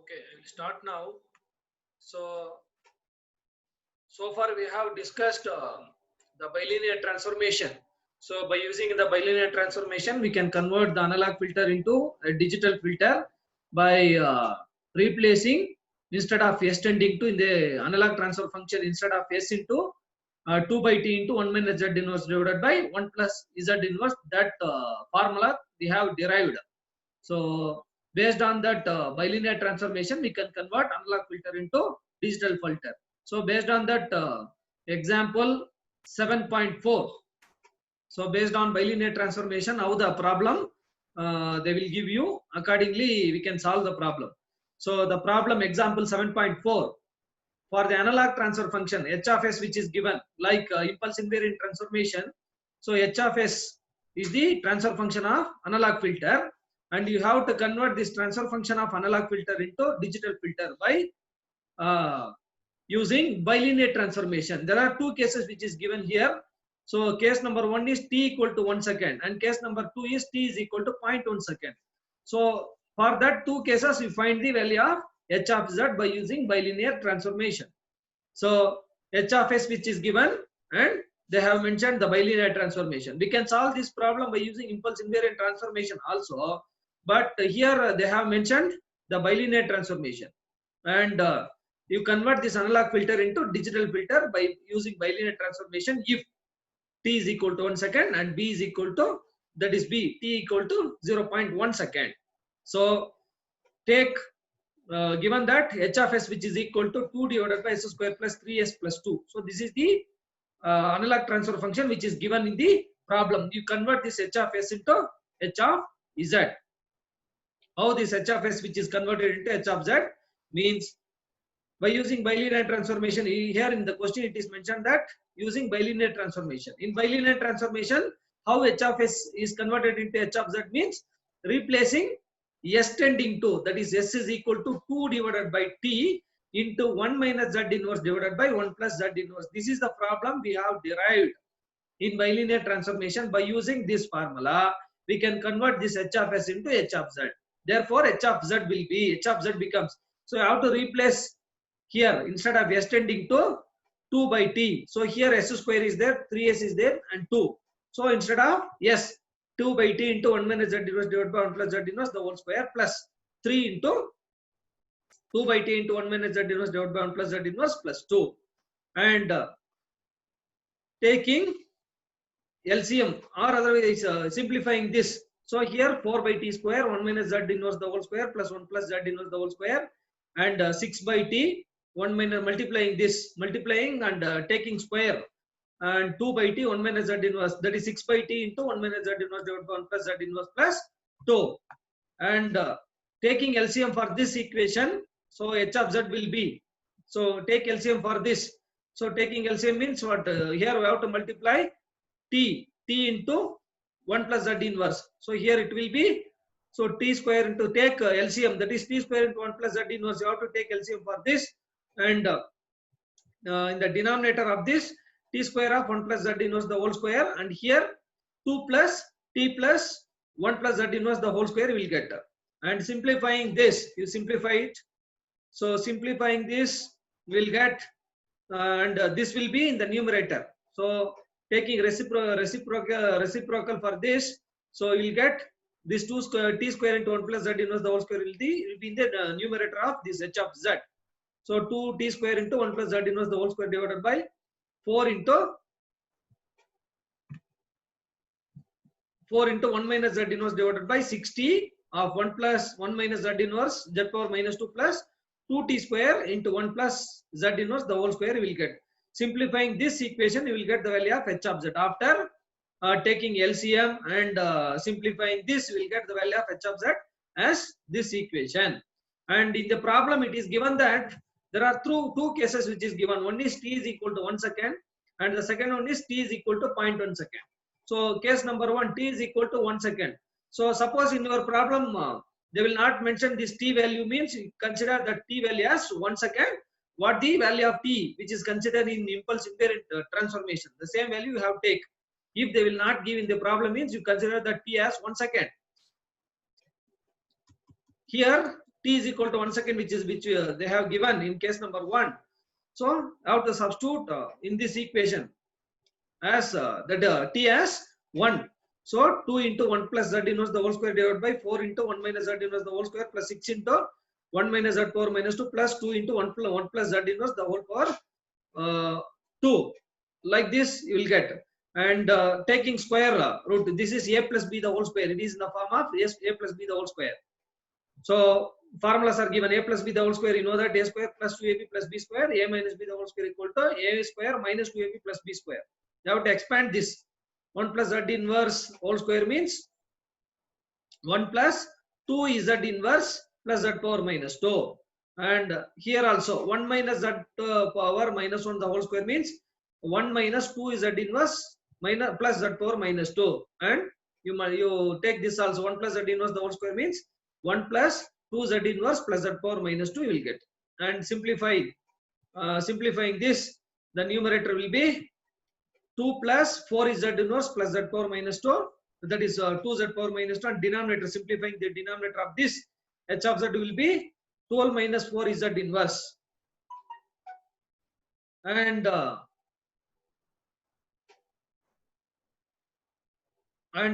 Okay, I will start now. So far we have discussed the bilinear transformation. So by using the bilinear transformation, we can convert the analog filter into a digital filter by replacing, instead of s tending to, in the analog transfer function, instead of s into 2 by t into 1 minus z inverse divided by 1 plus z inverse. That formula we have derived. So based on that bilinear transformation, we can convert analog filter into digital filter. So based on that example 7.4. So based on bilinear transformation, how the problem they will give you, accordingly we can solve the problem. So the problem example 7.4, for the analog transfer function h of s, which is given like impulse invariant transformation. So h of s is the transfer function of analog filter, and you have to convert this transfer function of analog filter into digital filter by using bilinear transformation. There are two cases which is given here. So case number 1 is t equal to 1 second, and case number 2 is t is equal to 0.1 second. So for that two cases, we find the value of h of z by using bilinear transformation. So h of s, which is given, and they have mentioned the bilinear transformation. We can solve this problem by using impulse invariant transformation also, but here they have mentioned the bilinear transformation, and you convert this analog filter into digital filter by using bilinear transformation if t is equal to 1 second and b is equal to, that is b, t equal to 0.1 second. So take given that h of s, which is equal to 2 divided by s square plus 3s plus 2. So this is the analog transfer function which is given in the problem. You convert this h of s into h of z. How this h of s, which is converted into h of z, means by using bilinear transformation. Here in the question it is mentioned that using bilinear transformation. In bilinear transformation, how h of s is converted into h of z means replacing s tending to, that is s is equal to 2 divided by t into 1 minus z inverse divided by 1 plus z inverse. This is the problem we have derived in bilinear transformation. By using this formula, we can convert this h of s into h of z. Therefore h of z will be, h of z becomes, so I have to replace here, instead of s tending to 2 by t, so here s square is there, 3s is there, and 2. So instead of s, 2 by t into 1 minus z inverse divided by 1 plus z inverse the whole square, plus 3 into 2 by t into 1 minus z inverse divided by 1 plus z inverse plus 2. And taking LCM, or otherwise simplifying this. So here 4 by t square, 1 minus z inverse the whole square plus 1 plus z inverse the whole square, and 6 by t, 1 minus multiplying and taking square, and 2 by t, 1 minus z inverse, that is 6 by t into 1 minus z inverse divided by 1 plus z inverse plus 2. And taking LCM for this equation, so h of z will be, so take LCM for this. So taking LCM means what? Here we have to multiply t into 1 plus z inverse. So here it will be, so t square into, take LCM, that is t square into 1 plus z inverse. You have to take LCM for this, and in the denominator of this, t square of 1 plus z inverse the whole square, and here 2 plus t plus 1 plus z inverse the whole square will get. And simplifying this, you simplify it. So simplifying this will get, and this will be in the numerator. So taking reciprocal for this, so you will get this 2 square, t square into 1 plus z inverse the whole square will be in the numerator of this h of z. So 2t square into 1 plus z inverse the whole square divided by 4 into 1 minus z inverse divided by 60 of 1 plus 1 minus z inverse z power minus 2 plus 2t square into 1 plus z inverse the whole square will get. Simplifying this equation, you will get the value of h of z. After taking LCM and simplifying this, you will get the value of h of z as this equation. And in the problem it is given that there are two cases which is given. One is t is equal to 1 second, and the second one is t is equal to 0.1 second. So case number 1, t is equal to 1 second. So suppose in your problem they will not mention this t value, means you consider that t value as 1 second. What the value of t which is considered in impulse invariant transformation, the same value you have take. If they will not give in the problem, means you consider that t as 1 second. Here t is equal to 1 second, which they have given in case number 1. So I have to substitute in this equation as t as 1. So 2 into 1 plus z inverse the whole square divided by 4 into 1 minus z inverse the whole square plus 6 into 1 minus z power minus 2 plus 2 into 1 plus z inverse the whole power 2. Like this you will get. And taking square root, this is a plus b the whole square. It is in the form of a plus b the whole square. So formulas are given: a plus b the whole square, you know that a square plus 2ab plus b square, a minus b the whole square equal to a square minus 2ab plus b square. You have to expand this. 1 plus z inverse whole square means 1 plus 2 z inverse plus z power minus 2. And here also 1 minus z power minus 1 the whole square means 1 minus 2 z inverse minus plus z power minus 2. And you take this also, 1 plus z inverse the whole square means 1 plus 2 z inverse plus z power minus 2 you will get. And simplifying this, the numerator will be 2 plus 4 z inverse plus z power minus 2, that is 2 z power minus 2, and denominator, simplifying the denominator of this h of z will be 12 minus 4 z inverse. And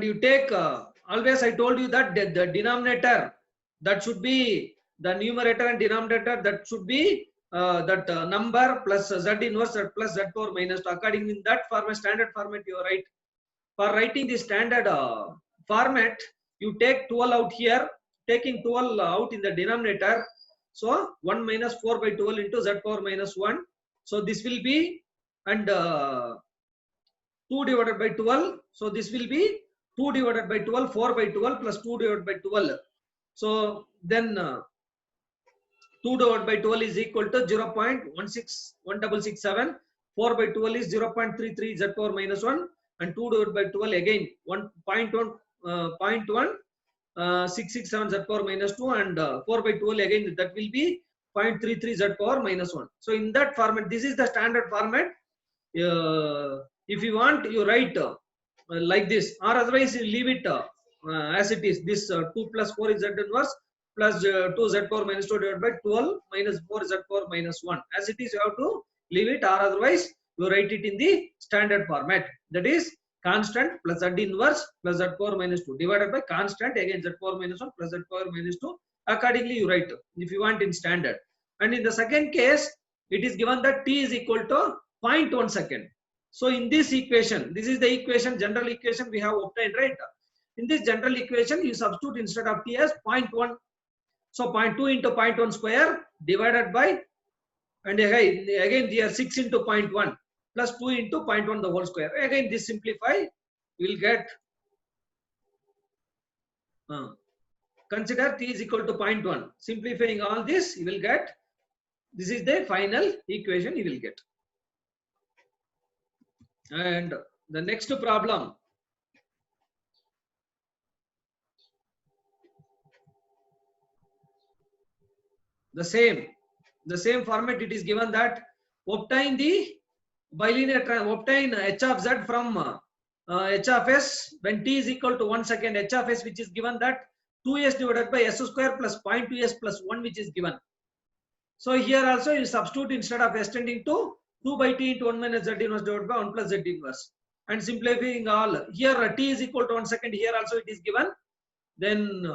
you take always I told you that the denominator, that should be the numerator, and denominator that should be number plus z inverse plus z power minus 2. According in that format, standard format you write. For writing the standard format, you take 12 out here, taking 12 out in the denominator. So 1 minus 4 by 12 into z power minus 1. So this will be, and 2 divided by 12. So this will be 2 divided by 12, 4 by 12 plus 2 divided by 12. So then 2 divided by 12 is equal to 0.1667. 4 by 12 is 0.33 z power minus 1. And 2 divided by 12 again 0.1667 z power minus 2. And 4 by 12 again, that will be 0.33 z power minus 1. So in that format, this is the standard format. If you want, you write like this, or otherwise you leave it as it is. This 2 plus 4 is z inverse plus 2 z power minus 2 divided by 12 minus 4 z power minus 1. As it is, you have to leave it, or otherwise you write it in the standard format. That is constant plus z inverse plus z power minus 2 divided by constant again z power minus 1 plus z power minus 2. Accordingly you write if you want in standard. And in the second case, it is given that t is equal to 0.1 second. So in this equation, this is the equation, general equation we have obtained, right? In this general equation, you substitute instead of t as 0.1. So 0.2 into 0.1 square divided by, and again they are 6 into 0.1 plus 2 into 0.1 the whole square. Again this simplify, you will get, consider t is equal to 0.1. Simplifying all this, you will get, this is the final equation you will get. And the next problem, the same format. It is given that obtain the bilinear, obtain h of z from h of s when t is equal to 1 second, h of s which is given that 2s divided by s square plus 0.2s plus 1 which is given. So here also you substitute instead of s tending to 2 by t into 1 minus z inverse divided by 1 plus z inverse. And simplifying all, here t is equal to 1 second, here also it is given. Then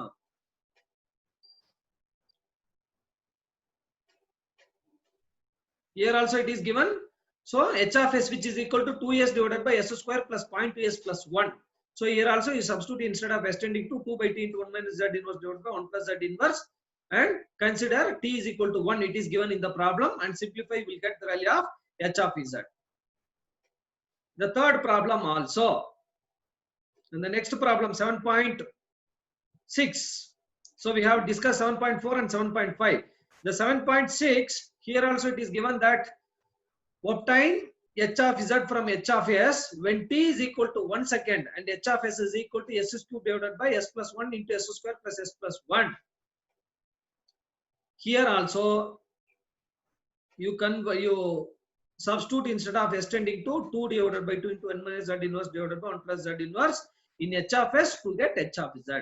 here also it is given. So h of s which is equal to 2s divided by s square plus 0.2s plus 1. So here also you substitute instead of s tending to 2 by t into 1 minus z inverse divided by 1 plus z inverse. And consider t is equal to 1. It is given in the problem, and simplify, we will get the value of h of z. The third problem also. And the next problem 7.6. So we have discussed 7.4 and 7.5. The 7.6, here also it is given that obtain h of z from h of s when t is equal to 1 second and h of s is equal to s cube divided by s plus 1 into s square plus s plus 1. Here also you substitute instead of s tending to 2 divided by 2 into 1 minus z inverse divided by 1 plus z inverse in h of s to get h of z.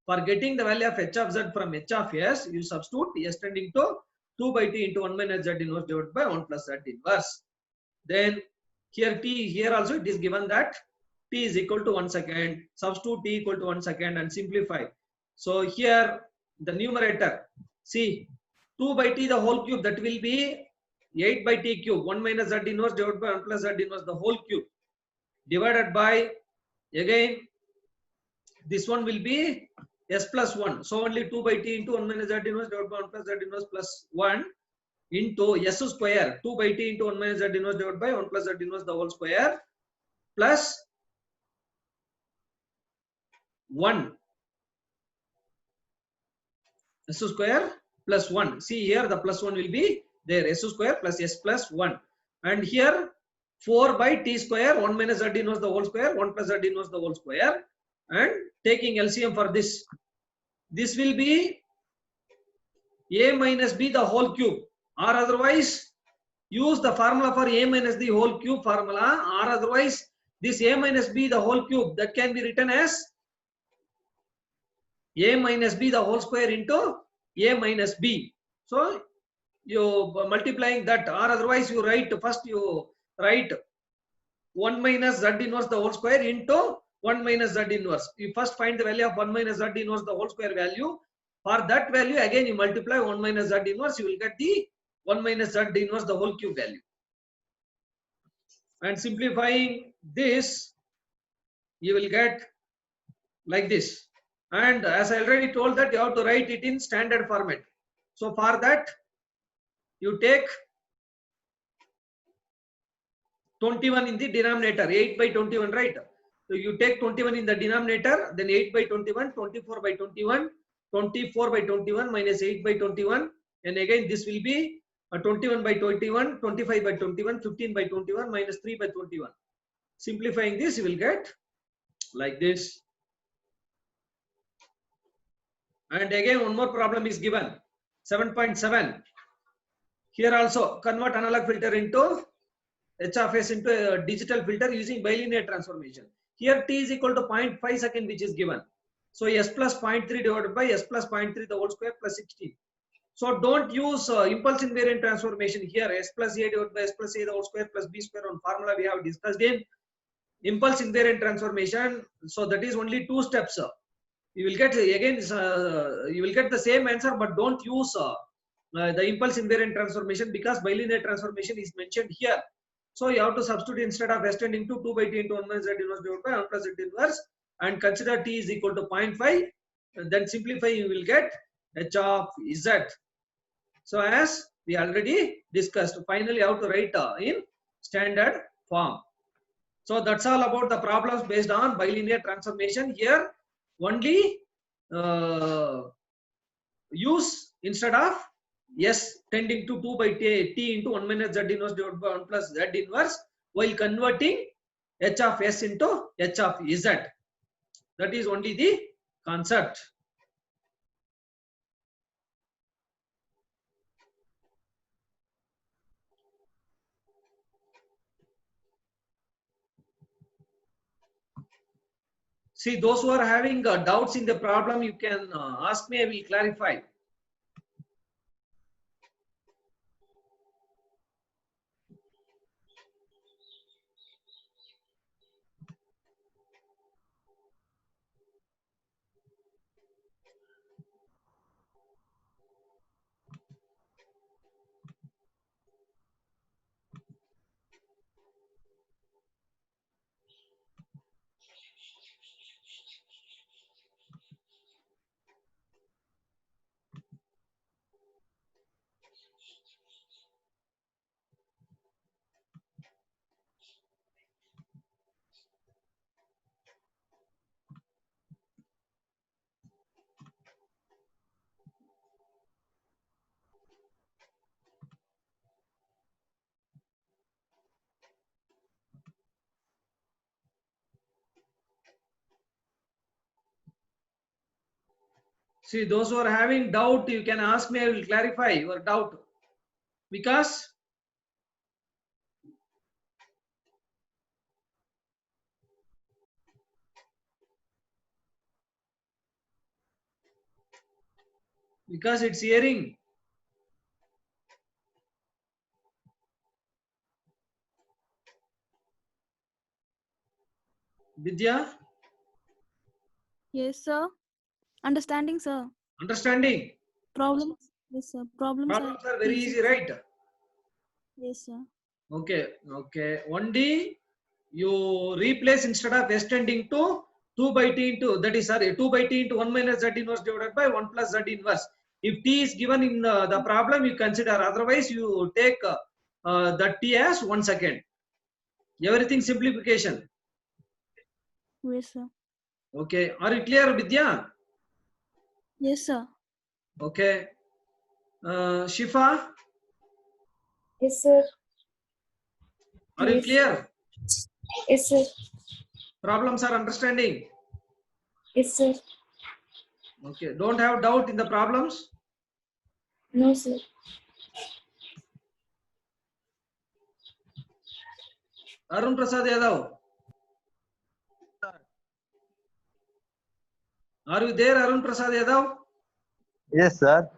For getting the value of h of z from h of s, you substitute s tending to 2 by t into 1 minus z inverse divided by 1 plus z inverse. Then here t, here also it is given that t is equal to 1 second. Substitute t equal to 1 second and simplify. So here the numerator, see 2 by t the whole cube, that will be 8 by t cube, 1 minus z inverse divided by 1 plus z inverse the whole cube, divided by, again this one will be s plus 1. So only 2 by t into 1 minus z inverse divided by 1 plus z inverse plus 1 into s square, 2 by t into 1 minus z inverse divided by 1 plus z inverse the whole square plus 1 s square plus 1. See here the plus 1 will be there, s square plus s plus 1. And here 4 by t square, 1 minus z inverse the whole square, 1 plus z inverse the whole square. And taking LCM for this, this will be a minus b the whole cube, or otherwise use the formula for a minus the whole cube formula, or otherwise this a minus b the whole cube, that can be written as a minus b the whole square into a minus b. So you multiplying that, or otherwise you write, first you write 1 minus z inverse the whole square into 1 minus z inverse. You first find the value of 1 minus z inverse the whole square value. For that value again you multiply 1 minus z inverse, you will get the 1 minus z inverse the whole cube value. And simplifying this, you will get like this. And as I already told that you have to write it in standard format. So for that you take 21 in the denominator, 8 by 21, right? So you take 21 in the denominator, then 8 by 21, 24 by 21, 24 by 21 minus 8 by 21, and again this will be 21 by 21, 25 by 21, 15 by 21 minus 3 by 21. Simplifying this, you will get like this. And again one more problem is given, 7.7. Here also convert analog filter into h of s into a digital filter using bilinear transformation. Here t is equal to 0.5 second, which is given. So s plus 0.3 divided by s plus 0.3 the whole square plus 16. So don't use impulse invariant transformation here, s plus a divided by s plus a the whole square plus b square on formula we have discussed in impulse invariant transformation. So that is only 2 steps. You will get again you will get the same answer, but don't use the impulse invariant transformation because bilinear transformation is mentioned here. So you have to substitute instead of s tending to 2 by t into 1 minus z inverse divided by 1 plus z inverse, and consider t is equal to 0.5. Then simplify, you will get h of z. So as we already discussed, finally how to write in standard form. So that's all about the problems based on bilinear transformation. Here only use instead of s tending to 2 by t into 1 minus z inverse divided by 1 plus z inverse, while converting h of s into h of z. That is only the concept. See, those who are having doubts in the problem, you can ask me, I will clarify. See, those who are having doubt, you can ask me, I will clarify your doubt. Because Because it's hearing. Vidya, Yes, sir. Understanding, sir. understanding. Problems. Yes, sir. Problems Problems are very easy, right? Yes, sir. Okay, okay. 1D, you replace instead of extending to 2 by t into, that is sorry, 2 by t into 1 minus z inverse divided by 1 plus z inverse. If t is given in the problem, you consider. Otherwise, you take the t as 1 second. Everything simplification. Yes, sir. Okay. Are you clear, Vidya? Yes, sir. Okay. Shifa, Yes, sir. are you Yes. clear? Yes, sir. Problems are understanding. Yes, sir. Okay. Don't have doubt in the problems. No, sir. Arun Prasad Yadav. Are you there, Arun Prasad Yadav? Yes, sir.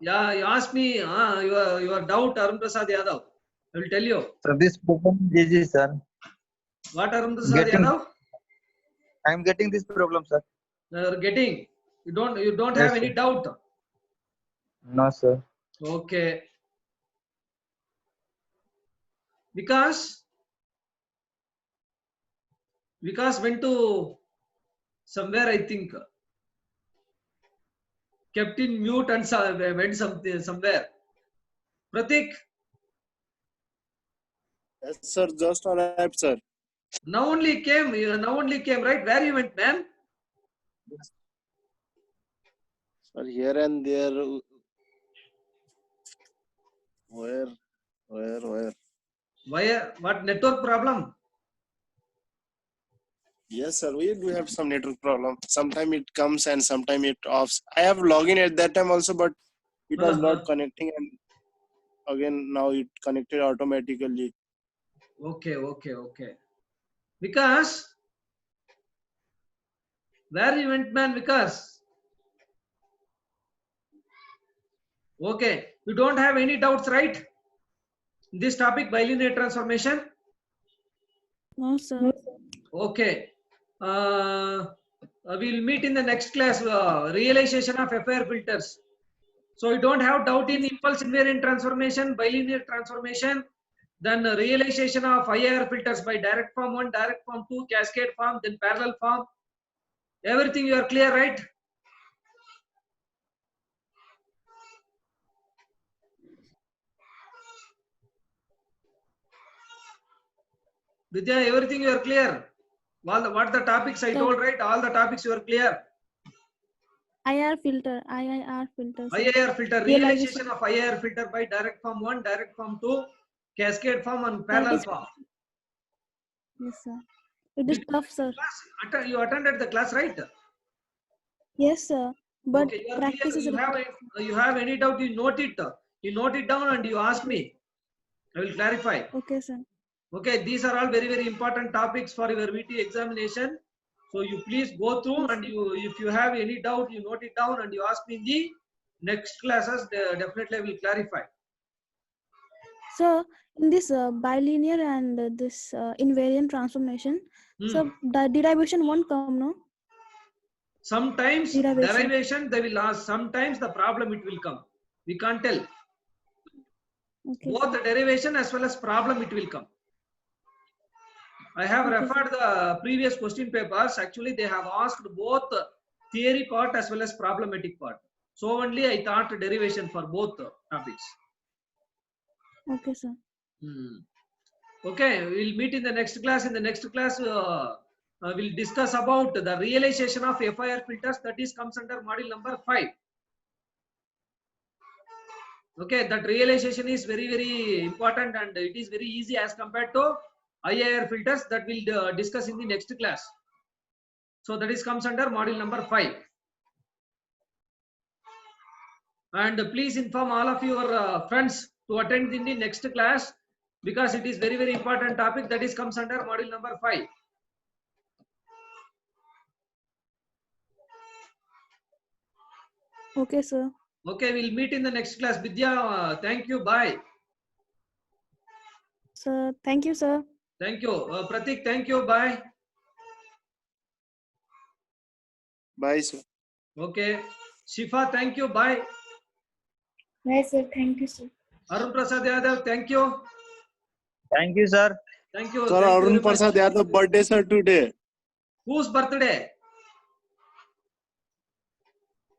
Yeah, you asked me your doubt, Arun Prasad Yadav. I will tell you. So this problem is easy, sir. What Arun Prasad Getting, Yadav? I am getting this problem, sir. Getting. You don't have Yes, any sir. doubt. No, sir. Okay. Because went to somewhere, I think. Kept in mute and went somewhere. Pratik, Yes, sir. Just arrived, sir. now only came, right? Where you went, man? Sir, here and there. Where? Why? What network problem? Yes, sir. We do have some network problem. Sometime it comes and sometime it offs. I have login at that time also, but it was not connecting, and again now it connected automatically. Okay, okay, okay. Because where you went, man? Because okay, you don't have any doubts, right? This topic, bilinear transformation. No, sir. Okay. We'll meet in the next class. Realization of FIR filters. So you don't have doubt in impulse invariant transformation, bilinear transformation, then realization of IIR filters by direct form 1, direct form 2, cascade form, then parallel form. Everything you are clear, right? Vidya, everything you are clear. What the topics I told, right? All the topics you are clear. IIR filter. IIR filter. Sir. IIR filter, realization of IIR filter by direct form 1, direct form 2, cascade form and parallel form. Yes, sir. It is tough, sir. You attended the class, right? Yes, sir. But okay, you are practice clear. is You have any doubt, you note it. You note it down and you ask me. I will clarify. okay, sir. Okay, these are all very, very important topics for your VT examination. So you please go through and if you have any doubt, you note it down and you ask me in the next classes. Definitely I will clarify. So in this bilinear and this invariant transformation, so the derivation won't come, no? Sometimes derivation they will ask. Sometimes the problem it will come. We can't tell. Okay, both the derivation as well as problem it will come. I have referred the previous question papers. Actually, they have asked both theory part as well as problematic part. So only I thought derivation for both topics. Okay, sir. Okay, we'll meet in the next class. In the next class, we'll discuss about the realization of FIR filters. That is comes under module number 5. Okay, that realization is very, very important and it is very easy as compared to IIR filters that we'll discuss in the next class. So that is comes under module number 5. And please inform all of your friends to attend in the next class because it is very, very important topic that is comes under module number 5. Okay, sir. Okay, we'll meet in the next class. Vidya, thank you. Bye. Sir, thank you, sir. Thank you. Pratik, thank you. Bye. Bye, sir. Okay. Shifa, thank you. Bye. Bye, sir. Thank you, sir. Arun Prasad Yadav, thank you. Thank you, sir. Thank you. Sir, Thank you Arun very much. Prasad Yadav birthday, sir, today. Whose birthday?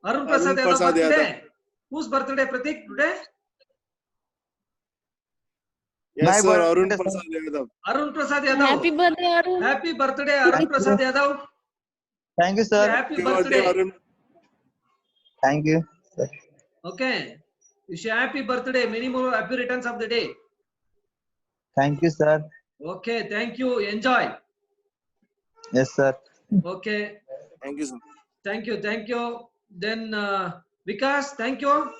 Arun Arun Prasad Yadav Prasad birthday. Whose birthday, Pratik, today? Yes, My sir, Arun birthday, sir. Prasad Yadav. Arun Prasad Yadav. Happy birthday, Arun. Happy birthday, Arun Prasad Yadav. Thank you, sir. Happy Happy birthday, birthday. Arun. Thank you, sir. Okay. Wish you happy birthday. Many more happy returns of the day. Thank you, sir. Okay. Thank you. Enjoy. Yes, sir. Okay. Thank you, sir. Thank you. Thank you. Then Vikas, thank you.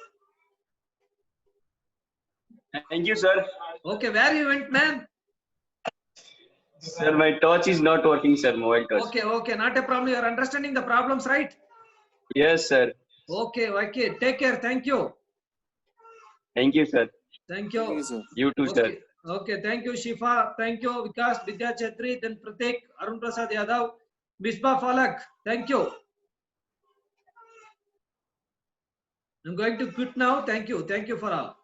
Thank you, sir. Okay. Where you went, man? Sir, my torch is not working, sir. Mobile torch. Okay. Okay. Not a problem. You are understanding the problems, right? Yes, sir. Okay. Okay. Take care. Thank you. Thank you, sir. Thank Thank you, you. sir. You too, sir. Okay. Okay. Thank you, Shifa. Thank you, Vikas, Vidya Chetri, then Pratik, Arun Prasad Yadav, Misbah Falak. Thank you. I'm going to quit now. Thank you. Thank you for all.